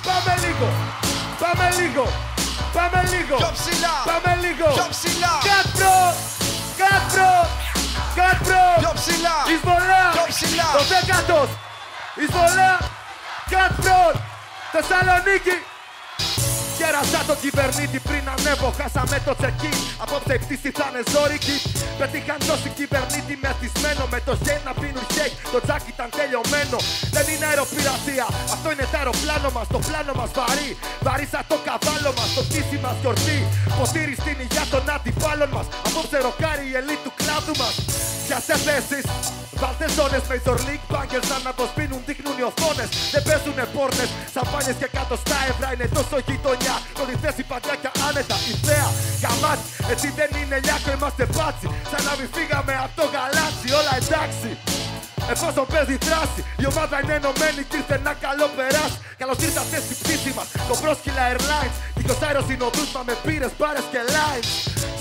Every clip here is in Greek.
Πάμε λίγο, πάμε λίγο, πάμε λίγο, Πιο ψηλά, πάμε λίγο. πιο ψηλά, Cutthroat, Cutthroat, Cutthroat. πιο ψηλά, Εισβολέα, πιο ψηλά. το δέκατος. Εισβολέα, Cutthroat, Θεσσαλονίκη. Κέρασα τον κυβερνήτη πριν ανέβω, χάσαμε το check-in. Απόψε η πτήση θα είναι ζώρικη. Πέτυχαν τόσοι κυβερνήτη μεθυσμένο. Με το χέρι να πίνουν χέικ, το τζακ ήταν τελειωμένο. Δεν είναι αεροπειρατεία, αυτό είναι το αεροπλάνο μας. Το πλάνο μας βαρύ, βαρύ σαν το καβάλο μας. Το πτήσι μας γιορτή, ποτήρι στην υγειά των αντιπάλων μας. Απόψε ροκάρει η ελίτ του κλάδου μας. Πιάστε θέσεις, βάλτε ζώνες, Major League Bankers να το σπίνουν, δείχνουν οι οθόνες. Δεν παίζουνε πόρνες, σαμπάνιες και 100 ευρώ είναι τόσο γειτονιά. Πρώτη θέση παντράκια άνετα, η θέα, γαμάτι. Έτσι δεν είναι λιάκο, είμαστε μπάτσι. Σαν να μην φύγαμε από το γαλάτσι, όλα εντάξει. Εφόσον παίζει δράση, η ομάδα είναι ενωμένη κι ήρθε ένα καλό περάσει. Καλώς ήρθατε στη πτήση μας, το Πρόσκυλα Airlines. 20 αεροσυνοδούς μα με πύρες, μπάρες και lines.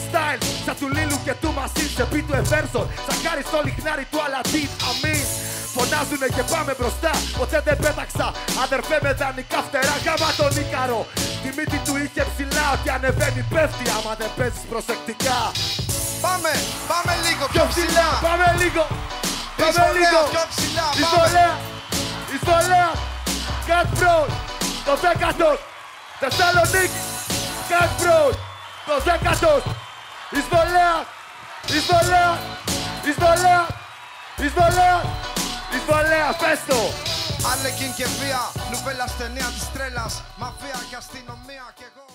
Style, σαν του Λίλου και του Μασίν. Σε πί του Everson, σαν χάρη στο λιχνάρι του Αλαντίν. Αμήν. Φωνάζουνε και πάμε μπροστά, ποτέ δεν πέταξα. Αδερφέ με δανεικά φτερά, γάμα τον Ίκαρο. Τη μύτη του είχε ψηλά, ότι ανεβαίνει πέφτει άμα δεν παίζεις προσεκτικά. Πάμε, πάμε λίγο πιο ψηλά. Πάμε λίγο, πάμε Εισβολέα, λίγο. πιο ψηλά, πάμε. Εισβολέα, εισβολέα, Cutthroat, το δέκατος. Θεσσαλονίκη, Cutthroat, το δέκατος. Εισβολέα, εισβολέα, εισβολέα, εισβολέα, εισβολέα, πες το. Άρλεκιν και βία, νουβέλα στενία της τρέλας. Μαφία και αστυνομία κι εγώ.